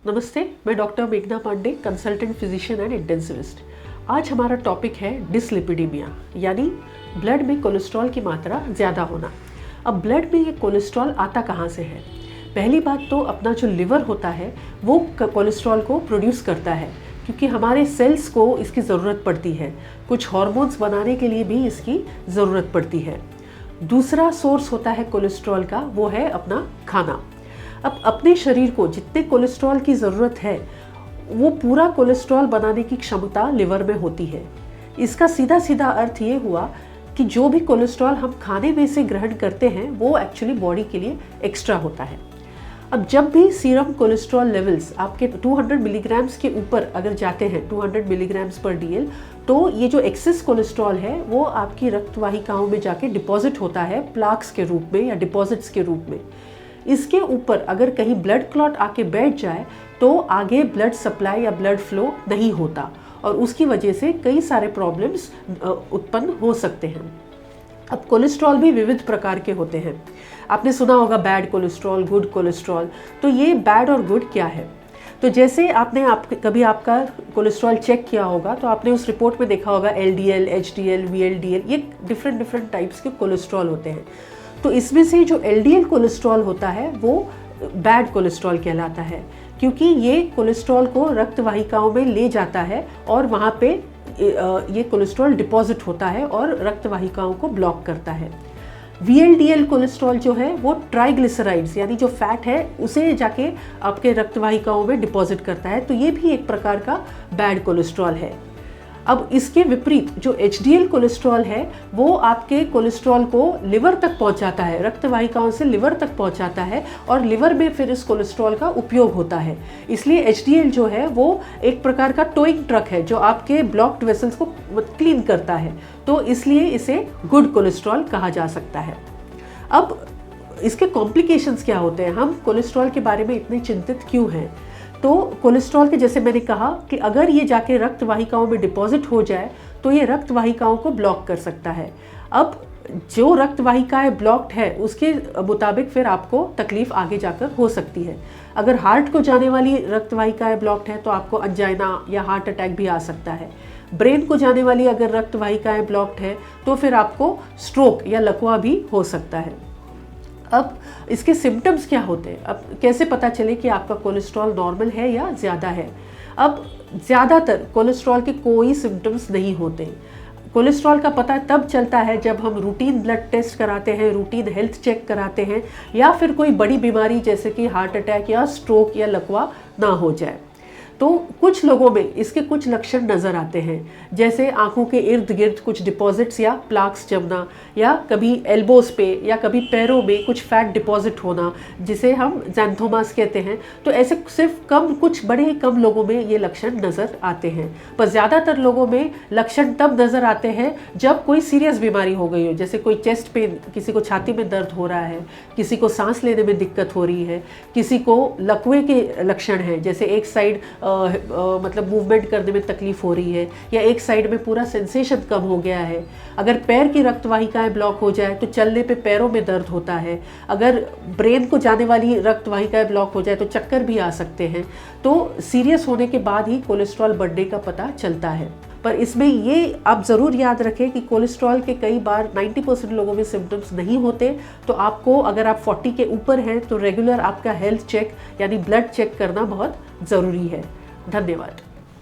नमस्ते, मैं डॉक्टर मेघना Pandey, consultant physician and intensivist. आज हमारा टॉपिक है डिसलिपिडीमिया, यानी ब्लड में कोलेस्ट्रॉल की मात्रा ज़्यादा होना। अब ब्लड में ये कोलेस्ट्रॉल आता कहाँ से है? पहली बात तो अपना जो लिवर होता है वो कोलेस्ट्रॉल को प्रोड्यूस करता है, क्योंकि हमारे सेल्स को इसकी ज़रूरत पड़ती है। कुछ हार्मोन्स बनाने के लिए भी इसकी ज़रूरत पड़ती है। दूसरा सोर्स होता है कोलेस्ट्रॉल का, वो है अपना खाना। अब अपने शरीर को जितने कोलेस्ट्रॉल की ज़रूरत है वो पूरा कोलेस्ट्रॉल बनाने की क्षमता लिवर में होती है। इसका सीधा सीधा अर्थ ये हुआ कि जो भी कोलेस्ट्रॉल हम खाने में से ग्रहण करते हैं वो एक्चुअली बॉडी के लिए एक्स्ट्रा होता है। अब जब भी सीरम कोलेस्ट्रॉल लेवल्स आपके 200 मिलीग्राम्स के ऊपर अगर जाते हैं, 200 मिलीग्राम्स पर डीएल, तो ये जो एक्सेस कोलेस्ट्रॉल है वो आपकी रक्त वाहिकाओं में जाके डिपॉजिट होता है प्लाक्स के रूप में या डिपॉजिट्स के रूप में। इसके ऊपर अगर कहीं ब्लड क्लॉट आके बैठ जाए तो आगे ब्लड सप्लाई या ब्लड फ्लो नहीं होता और उसकी वजह से कई सारे प्रॉब्लम्स उत्पन्न हो सकते हैं। अब कोलेस्ट्रॉल भी विविध प्रकार के होते हैं। आपने सुना होगा बैड कोलेस्ट्रॉल, गुड कोलेस्ट्रॉल। तो ये बैड और गुड क्या है? तो जैसे आपने कभी आपका कोलेस्ट्रॉल चेक किया होगा तो आपने उस रिपोर्ट में देखा होगा LDL, HDL, VLDL, ये डिफरेंट टाइप्स के कोलेस्ट्रॉल होते हैं। तो इसमें से जो LDL कोलेस्ट्रॉल होता है वो बैड कोलेस्ट्रॉल कहलाता है, क्योंकि ये कोलेस्ट्रॉल को रक्त वाहिकाओं में ले जाता है और वहाँ पे ये कोलेस्ट्रॉल डिपॉजिट होता है और रक्त वाहिकाओं को ब्लॉक करता है। VLDL कोलेस्ट्रॉल जो है वो ट्राइग्लिसराइड्स यानी जो फैट है उसे जाके आपके रक्त वाहिकाओं में डिपॉजिट करता है। तो ये भी एक प्रकार का बैड कोलेस्ट्रॉल है। अब इसके विपरीत जो HDL कोलेस्ट्रॉल है वो आपके कोलेस्ट्रॉल को लिवर तक पहुंचाता है, रक्त वाहिकाओं से लिवर तक पहुंचाता है और लिवर में फिर इस कोलेस्ट्रॉल का उपयोग होता है। इसलिए HDL जो है वो एक प्रकार का टोइंग ट्रक है जो आपके ब्लॉक्ड वेसल्स को क्लीन करता है। तो इसलिए इसे गुड कोलेस्ट्रॉल कहा जा सकता है। अब इसके कॉम्प्लिकेशंस क्या होते हैं? हम कोलेस्ट्रॉल के बारे में इतने चिंतित क्यों हैं? तो कोलेस्ट्रॉल के जैसे मैंने कहा कि अगर ये जाके रक्त वाहिकाओं में डिपॉजिट हो जाए तो ये रक्त वाहिकाओं को ब्लॉक कर सकता है। अब जो रक्त वाहिकाएं ब्लॉक्ड है उसके मुताबिक फिर आपको तकलीफ आगे जाकर हो सकती है। अगर हार्ट को जाने वाली रक्त वाहिकाएं ब्लॉक्ड है तो आपको अंजाइना या हार्ट अटैक भी आ सकता है। ब्रेन को जाने वाली अगर रक्त वाहिकाएं ब्लॉक्ड है तो फिर आपको स्ट्रोक या लकवा भी हो सकता है। अब इसके सिम्टम्स क्या होते हैं? अब कैसे पता चले कि आपका कोलेस्ट्रॉल नॉर्मल है या ज़्यादा है? अब ज़्यादातर कोलेस्ट्रॉल के कोई सिम्टम्स नहीं होते। कोलेस्ट्रॉल का पता तब चलता है जब हम रूटीन ब्लड टेस्ट कराते हैं, रूटीन हेल्थ चेक कराते हैं या फिर कोई बड़ी बीमारी जैसे कि हार्ट अटैक या स्ट्रोक या लकवा ना हो जाए। तो कुछ लोगों में इसके कुछ लक्षण नज़र आते हैं, जैसे आंखों के इर्द गिर्द कुछ डिपॉजिट्स या प्लाक्स जमना, या कभी एल्बोज पे या कभी पैरों में कुछ फैट डिपॉजिट होना जिसे हम ज़ैंथोमास कहते हैं। तो ऐसे सिर्फ कुछ बड़े ही कम लोगों में ये लक्षण नज़र आते हैं, पर ज़्यादातर लोगों में लक्षण तब नज़र आते हैं जब कोई सीरियस बीमारी हो गई हो, जैसे कोई चेस्ट पेन, किसी को छाती में दर्द हो रहा है, किसी को सांस लेने में दिक्कत हो रही है, किसी को लकवे के लक्षण हैं, जैसे एक साइड मतलब मूवमेंट करने में तकलीफ हो रही है या एक साइड में पूरा सेंसेशन कम हो गया है। अगर पैर की रक्त वाहिकाएं ब्लॉक हो जाए तो चलने पे पैरों में दर्द होता है। अगर ब्रेन को जाने वाली रक्त वाहिकाएं ब्लॉक हो जाए तो चक्कर भी आ सकते हैं। तो सीरियस होने के बाद ही कोलेस्ट्रॉल बढ़ने का पता चलता है। पर इसमें ये आप ज़रूर याद रखें कि कोलेस्ट्रॉल के कई बार 90% लोगों में सिम्टम्स नहीं होते। तो आपको, अगर आप 40 के ऊपर हैं तो रेगुलर आपका हेल्थ चेक यानी ब्लड चेक करना बहुत ज़रूरी है। धन्यवाद।